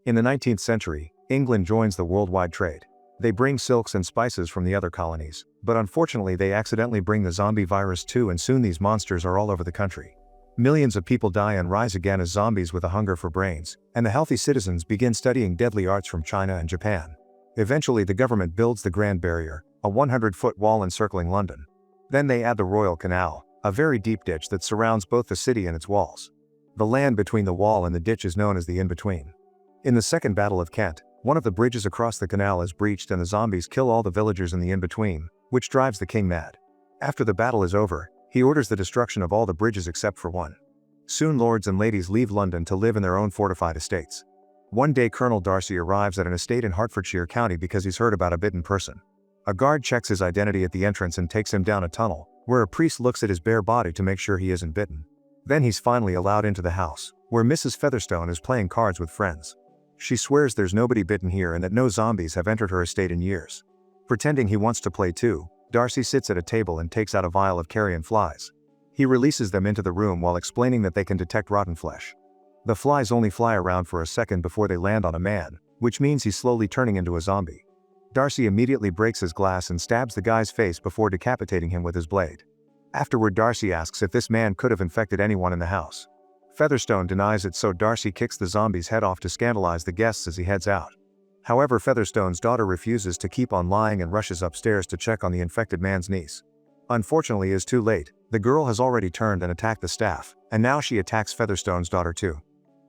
In the 19th century, England joins the worldwide trade. They bring silks and spices from the other colonies, but unfortunately they accidentally bring the zombie virus too, and soon these monsters are all over the country. Millions of people die and rise again as zombies with a hunger for brains, and the healthy citizens begin studying deadly arts from China and Japan. Eventually the government builds the Grand Barrier, a 100-foot wall encircling London. Then they add the Royal Canal, a very deep ditch that surrounds both the city and its walls. The land between the wall and the ditch is known as the in-between. In the Second Battle of Kent, one of the bridges across the canal is breached and the zombies kill all the villagers in the in-between, which drives the king mad. After the battle is over, he orders the destruction of all the bridges except for one. Soon lords and ladies leave London to live in their own fortified estates. One day Colonel Darcy arrives at an estate in Hertfordshire County because he's heard about a bitten person. A guard checks his identity at the entrance and takes him down a tunnel, where a priest looks at his bare body to make sure he isn't bitten. Then he's finally allowed into the house, where Mrs. Featherstone is playing cards with friends. She swears there's nobody bitten here and that no zombies have entered her estate in years. Pretending he wants to play too, Darcy sits at a table and takes out a vial of carrion flies. He releases them into the room while explaining that they can detect rotten flesh. The flies only fly around for a second before they land on a man, which means he's slowly turning into a zombie. Darcy immediately breaks his glass and stabs the guy's face before decapitating him with his blade. Afterward Darcy asks if this man could have infected anyone in the house. Featherstone denies it, so Darcy kicks the zombie's head off to scandalize the guests as he heads out. However, Featherstone's daughter refuses to keep on lying and rushes upstairs to check on the infected man's niece. Unfortunately, it is too late. The girl has already turned and attacked the staff, and now she attacks Featherstone's daughter too.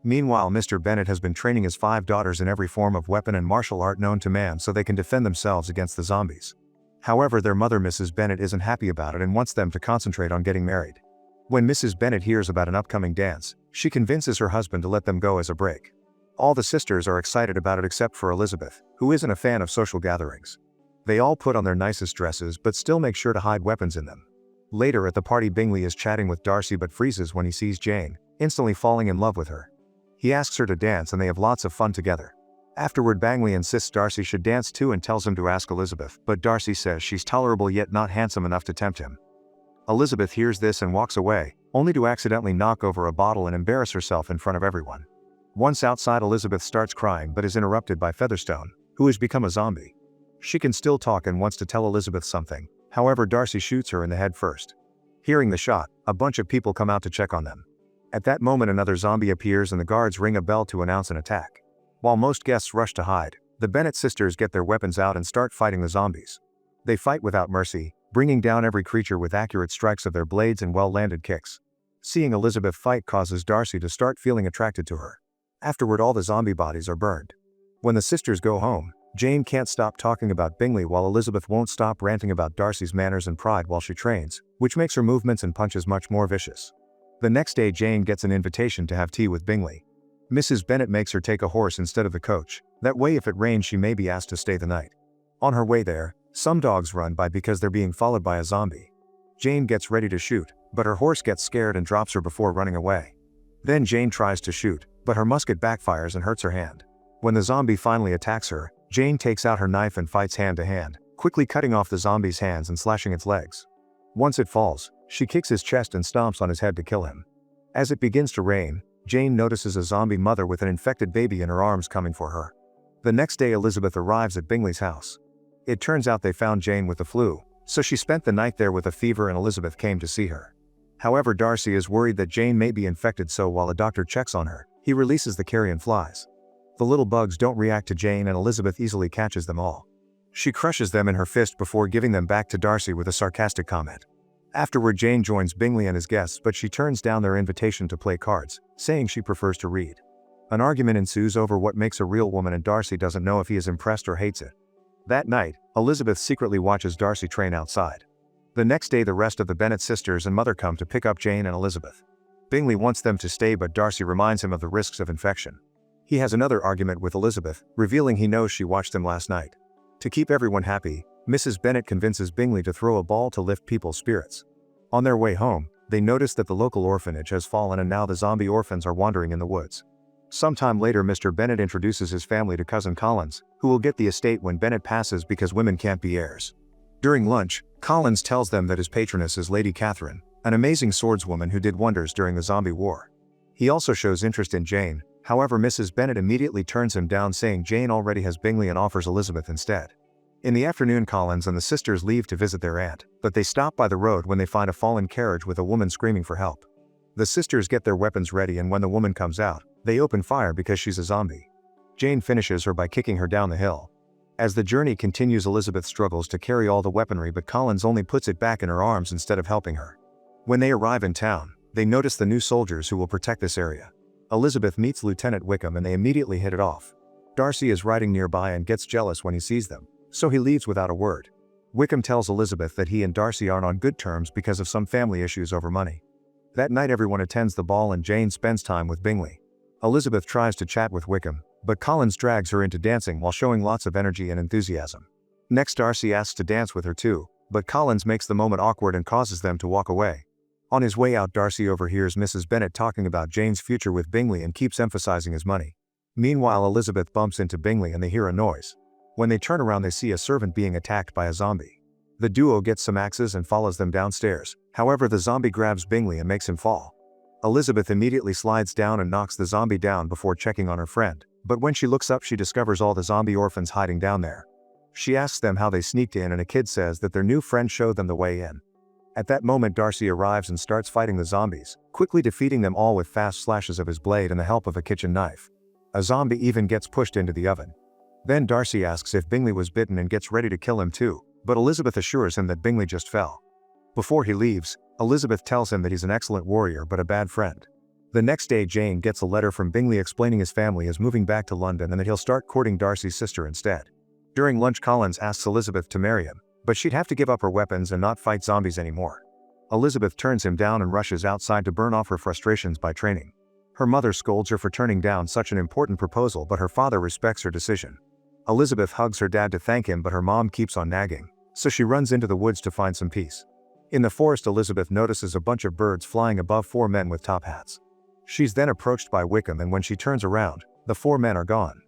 Meanwhile, Mr. Bennet has been training his 5 daughters in every form of weapon and martial art known to man so they can defend themselves against the zombies. However, their mother Mrs. Bennet isn't happy about it and wants them to concentrate on getting married. When Mrs. Bennet hears about an upcoming dance, she convinces her husband to let them go as a break. All the sisters are excited about it except for Elizabeth, who isn't a fan of social gatherings. They all put on their nicest dresses but still make sure to hide weapons in them. Later at the party, Bingley is chatting with Darcy but freezes when he sees Jane, instantly falling in love with her. He asks her to dance and they have lots of fun together. Afterward, Bingley insists Darcy should dance too and tells him to ask Elizabeth, but Darcy says she's tolerable yet not handsome enough to tempt him. Elizabeth hears this and walks away, only to accidentally knock over a bottle and embarrass herself in front of everyone. Once outside, Elizabeth starts crying but is interrupted by Featherstone, who has become a zombie. She can still talk and wants to tell Elizabeth something, however Darcy shoots her in the head first. Hearing the shot, a bunch of people come out to check on them. At that moment another zombie appears and the guards ring a bell to announce an attack. While most guests rush to hide, the Bennet sisters get their weapons out and start fighting the zombies. They fight without mercy, bringing down every creature with accurate strikes of their blades and well-landed kicks. Seeing Elizabeth fight causes Darcy to start feeling attracted to her. Afterward, all the zombie bodies are burned. When the sisters go home, Jane can't stop talking about Bingley while Elizabeth won't stop ranting about Darcy's manners and pride while she trains, which makes her movements and punches much more vicious. The next day Jane gets an invitation to have tea with Bingley. Mrs. Bennet makes her take a horse instead of the coach, that way if it rains she may be asked to stay the night. On her way there, some dogs run by because they're being followed by a zombie. Jane gets ready to shoot, but her horse gets scared and drops her before running away. Then Jane tries to shoot, but her musket backfires and hurts her hand. When the zombie finally attacks her, Jane takes out her knife and fights hand to hand, quickly cutting off the zombie's hands and slashing its legs. Once it falls, she kicks his chest and stomps on his head to kill him. As it begins to rain, Jane notices a zombie mother with an infected baby in her arms coming for her. The next day Elizabeth arrives at Bingley's house. It turns out they found Jane with the flu, so she spent the night there with a fever and Elizabeth came to see her. However, Darcy is worried that Jane may be infected, so while a doctor checks on her, he releases the carrion flies. The little bugs don't react to Jane and Elizabeth easily catches them all. She crushes them in her fist before giving them back to Darcy with a sarcastic comment. Afterward, Jane joins Bingley and his guests, but she turns down their invitation to play cards, saying she prefers to read. An argument ensues over what makes a real woman and Darcy doesn't know if he is impressed or hates it. That night, Elizabeth secretly watches Darcy train outside. The next day the rest of the Bennet sisters and mother come to pick up Jane and Elizabeth. Bingley wants them to stay but Darcy reminds him of the risks of infection. He has another argument with Elizabeth, revealing he knows she watched them last night. To keep everyone happy, Mrs. Bennet convinces Bingley to throw a ball to lift people's spirits. On their way home, they notice that the local orphanage has fallen and now the zombie orphans are wandering in the woods. Sometime later Mr. Bennet introduces his family to cousin Collins, who will get the estate when Bennet passes because women can't be heirs. During lunch, Collins tells them that his patroness is Lady Catherine, an amazing swordswoman who did wonders during the zombie war. He also shows interest in Jane, However, Mrs. Bennet immediately turns him down, saying Jane already has Bingley and offers Elizabeth instead. In the afternoon, Collins and the sisters leave to visit their aunt, but they stop by the road when they find a fallen carriage with a woman screaming for help. The sisters get their weapons ready, and when the woman comes out, they open fire because she's a zombie. Jane finishes her by kicking her down the hill. As the journey continues, Elizabeth struggles to carry all the weaponry, but Collins only puts it back in her arms instead of helping her. When they arrive in town, they notice the new soldiers who will protect this area. Elizabeth meets Lieutenant Wickham and they immediately hit it off. Darcy is riding nearby and gets jealous when he sees them, so he leaves without a word. Wickham tells Elizabeth that he and Darcy aren't on good terms because of some family issues over money. That night everyone attends the ball and Jane spends time with Bingley. Elizabeth tries to chat with Wickham, but Collins drags her into dancing while showing lots of energy and enthusiasm. Next, Darcy asks to dance with her too, but Collins makes the moment awkward and causes them to walk away. On his way out, Darcy overhears Mrs. Bennet talking about Jane's future with Bingley and keeps emphasizing his money. Meanwhile, Elizabeth bumps into Bingley and they hear a noise. When they turn around, they see a servant being attacked by a zombie. The duo gets some axes and follows them downstairs. However, the zombie grabs Bingley and makes him fall. Elizabeth immediately slides down and knocks the zombie down before checking on her friend, but when she looks up, she discovers all the zombie orphans hiding down there. She asks them how they sneaked in, and a kid says that their new friend showed them the way in. At that moment, Darcy arrives and starts fighting the zombies, quickly defeating them all with fast slashes of his blade and the help of a kitchen knife. A zombie even gets pushed into the oven. Then Darcy asks if Bingley was bitten and gets ready to kill him too, but Elizabeth assures him that Bingley just fell. Before he leaves, Elizabeth tells him that he's an excellent warrior but a bad friend. The next day, Jane gets a letter from Bingley explaining his family is moving back to London and that he'll start courting Darcy's sister instead. During lunch, Collins asks Elizabeth to marry him, but she'd have to give up her weapons and not fight zombies anymore. Elizabeth turns him down and rushes outside to burn off her frustrations by training. Her mother scolds her for turning down such an important proposal, but her father respects her decision. Elizabeth hugs her dad to thank him, but her mom keeps on nagging, so she runs into the woods to find some peace. In the forest, Elizabeth notices a bunch of birds flying above 4 men with top hats. She's then approached by Wickham, and when she turns around, the 4 men are gone.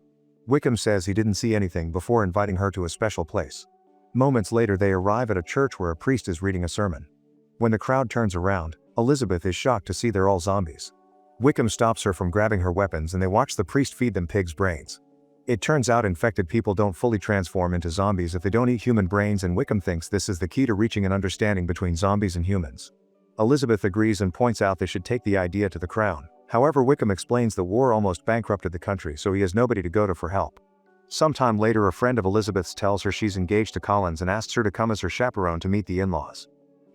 Wickham says he didn't see anything before inviting her to a special place. Moments later, they arrive at a church where a priest is reading a sermon. When the crowd turns around, Elizabeth is shocked to see they're all zombies. Wickham stops her from grabbing her weapons and they watch the priest feed them pig's brains. It turns out infected people don't fully transform into zombies if they don't eat human brains, and Wickham thinks this is the key to reaching an understanding between zombies and humans. Elizabeth agrees and points out they should take the idea to the crown. However, Wickham explains the war almost bankrupted the country, so he has nobody to go to for help. Sometime later, a friend of Elizabeth's tells her she's engaged to Collins and asks her to come as her chaperone to meet the in-laws.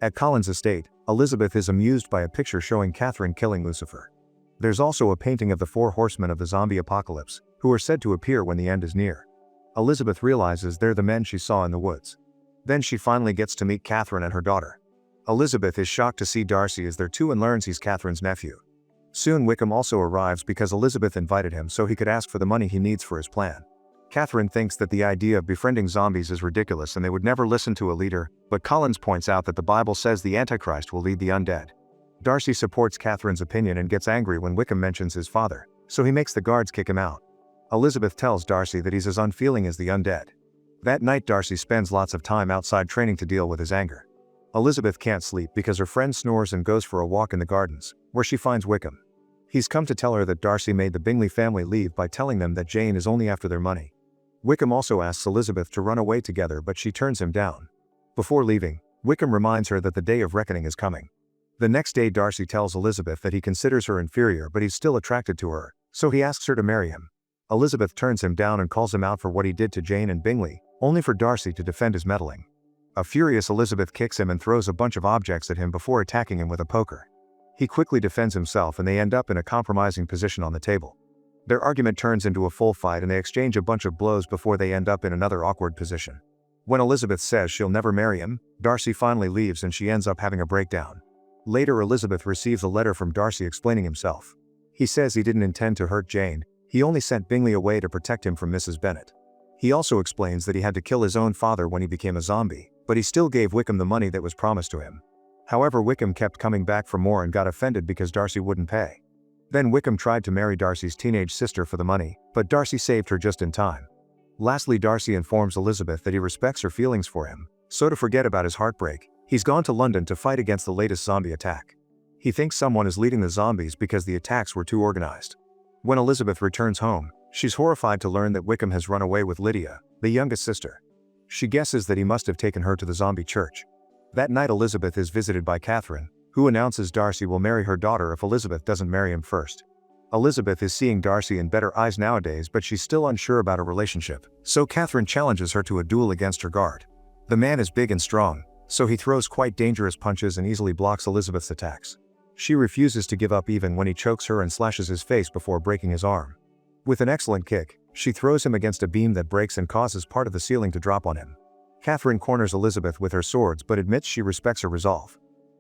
At Collins' estate, Elizabeth is amused by a picture showing Catherine killing Lucifer. There's also a painting of the 4 horsemen of the zombie apocalypse, who are said to appear when the end is near. Elizabeth realizes they're the men she saw in the woods. Then she finally gets to meet Catherine and her daughter. Elizabeth is shocked to see Darcy is there too and learns he's Catherine's nephew. Soon Wickham also arrives because Elizabeth invited him so he could ask for the money he needs for his plan. Catherine thinks that the idea of befriending zombies is ridiculous and they would never listen to a leader, but Collins points out that the Bible says the Antichrist will lead the undead. Darcy supports Catherine's opinion and gets angry when Wickham mentions his father, so he makes the guards kick him out. Elizabeth tells Darcy that he's as unfeeling as the undead. That night, Darcy spends lots of time outside training to deal with his anger. Elizabeth can't sleep because her friend snores and goes for a walk in the gardens, where she finds Wickham. He's come to tell her that Darcy made the Bingley family leave by telling them that Jane is only after their money. Wickham also asks Elizabeth to run away together, but she turns him down. Before leaving, Wickham reminds her that the day of reckoning is coming. The next day, Darcy tells Elizabeth that he considers her inferior, but he's still attracted to her, so he asks her to marry him. Elizabeth turns him down and calls him out for what he did to Jane and Bingley, only for Darcy to defend his meddling. A furious Elizabeth kicks him and throws a bunch of objects at him before attacking him with a poker. He quickly defends himself and they end up in a compromising position on the table. Their argument turns into a full fight and they exchange a bunch of blows before they end up in another awkward position. When Elizabeth says she'll never marry him, Darcy finally leaves and she ends up having a breakdown. Later, Elizabeth receives a letter from Darcy explaining himself. He says he didn't intend to hurt Jane, he only sent Bingley away to protect him from Mrs. Bennet. He also explains that he had to kill his own father when he became a zombie, but he still gave Wickham the money that was promised to him. However, Wickham kept coming back for more and got offended because Darcy wouldn't pay. Then Wickham tried to marry Darcy's teenage sister for the money, but Darcy saved her just in time. Lastly, Darcy informs Elizabeth that he respects her feelings for him, so to forget about his heartbreak, he's gone to London to fight against the latest zombie attack. He thinks someone is leading the zombies because the attacks were too organized. When Elizabeth returns home, she's horrified to learn that Wickham has run away with Lydia, the youngest sister. She guesses that he must have taken her to the zombie church. That night Elizabeth is visited by Catherine, who announces Darcy will marry her daughter if Elizabeth doesn't marry him first. Elizabeth is seeing Darcy in better eyes nowadays, but she's still unsure about a relationship, so Catherine challenges her to a duel against her guard. The man is big and strong, so he throws quite dangerous punches and easily blocks Elizabeth's attacks. She refuses to give up even when he chokes her and slashes his face before breaking his arm. With an excellent kick, she throws him against a beam that breaks and causes part of the ceiling to drop on him. Catherine corners Elizabeth with her swords but admits she respects her resolve.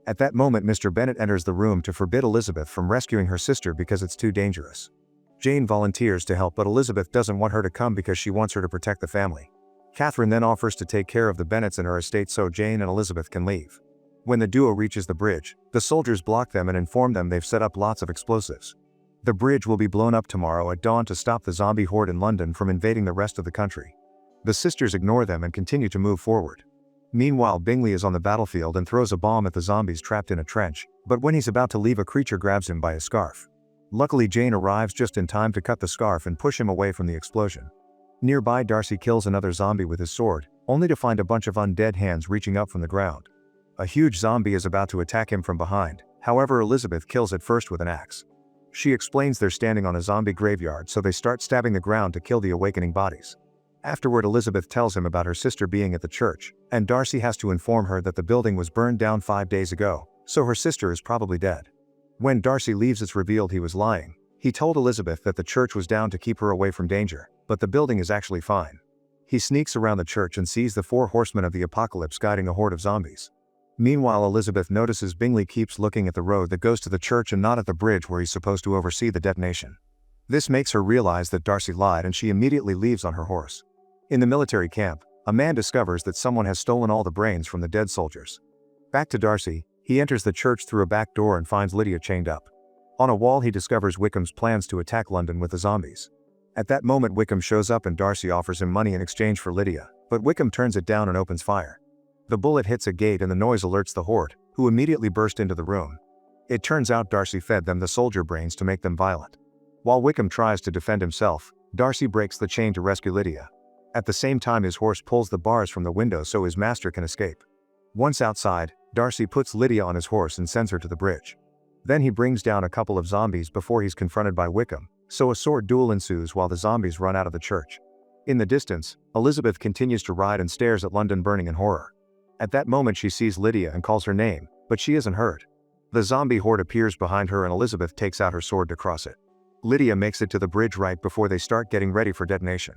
At that moment Mr. Bennet enters the room to forbid Elizabeth from rescuing her sister because it's too dangerous. Jane volunteers to help, but Elizabeth doesn't want her to come because she wants her to protect the family. Catherine then offers to take care of the Bennets and her estate so Jane and Elizabeth can leave. When the duo reaches the bridge, the soldiers block them and inform them they've set up lots of explosives. The bridge will be blown up tomorrow at dawn to stop the zombie horde in London from invading the rest of the country. The sisters ignore them and continue to move forward. Meanwhile, Bingley is on the battlefield and throws a bomb at the zombies trapped in a trench, but when he's about to leave, a creature grabs him by his scarf. Luckily, Jane arrives just in time to cut the scarf and push him away from the explosion. Nearby, Darcy kills another zombie with his sword, only to find a bunch of undead hands reaching up from the ground. A huge zombie is about to attack him from behind, however Elizabeth kills it first with an axe. She explains they're standing on a zombie graveyard, so they start stabbing the ground to kill the awakening bodies. Afterward, Elizabeth tells him about her sister being at the church, and Darcy has to inform her that the building was burned down 5 days ago, so her sister is probably dead. When Darcy leaves, it's revealed he was lying. He told Elizabeth that the church was down to keep her away from danger, but the building is actually fine. He sneaks around the church and sees the 4 horsemen of the apocalypse guiding a horde of zombies. Meanwhile, Elizabeth notices Bingley keeps looking at the road that goes to the church and not at the bridge where he's supposed to oversee the detonation. This makes her realize that Darcy lied, and she immediately leaves on her horse. In the military camp, a man discovers that someone has stolen all the brains from the dead soldiers. Back to Darcy, he enters the church through a back door and finds Lydia chained up. On a wall he discovers Wickham's plans to attack London with the zombies. At that moment Wickham shows up and Darcy offers him money in exchange for Lydia, but Wickham turns it down and opens fire. The bullet hits a gate and the noise alerts the horde, who immediately burst into the room. It turns out Darcy fed them the soldier brains to make them violent. While Wickham tries to defend himself, Darcy breaks the chain to rescue Lydia. At the same time, his horse pulls the bars from the window so his master can escape. Once outside, Darcy puts Lydia on his horse and sends her to the bridge. Then he brings down a couple of zombies before he's confronted by Wickham, so a sword duel ensues while the zombies run out of the church. In the distance, Elizabeth continues to ride and stares at London burning in horror. At that moment she sees Lydia and calls her name, but she isn't hurt. The zombie horde appears behind her and Elizabeth takes out her sword to cross it. Lydia makes it to the bridge right before they start getting ready for detonation.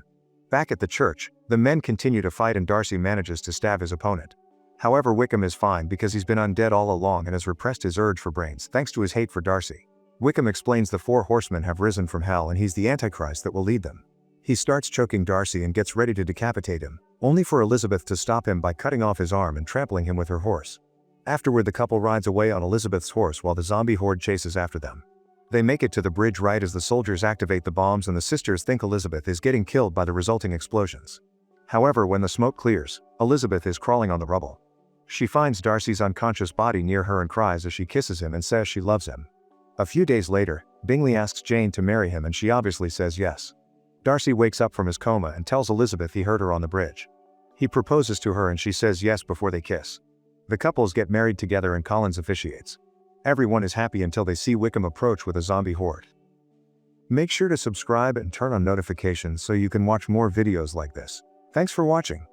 Back at the church, the men continue to fight and Darcy manages to stab his opponent. However, Wickham is fine because he's been undead all along and has repressed his urge for brains thanks to his hate for Darcy. Wickham explains the 4 horsemen have risen from hell and he's the Antichrist that will lead them. He starts choking Darcy and gets ready to decapitate him, only for Elizabeth to stop him by cutting off his arm and trampling him with her horse. Afterward, the couple rides away on Elizabeth's horse while the zombie horde chases after them. They make it to the bridge right as the soldiers activate the bombs and the sisters think Elizabeth is getting killed by the resulting explosions. However, when the smoke clears, Elizabeth is crawling on the rubble. She finds Darcy's unconscious body near her and cries as she kisses him and says she loves him. A few days later, Bingley asks Jane to marry him and she obviously says yes. Darcy wakes up from his coma and tells Elizabeth he heard her on the bridge. He proposes to her and she says yes before they kiss. The couples get married together and Collins officiates. Everyone is happy until they see Wickham approach with a zombie horde. Make sure to subscribe and turn on notifications so you can watch more videos like this. Thanks for watching.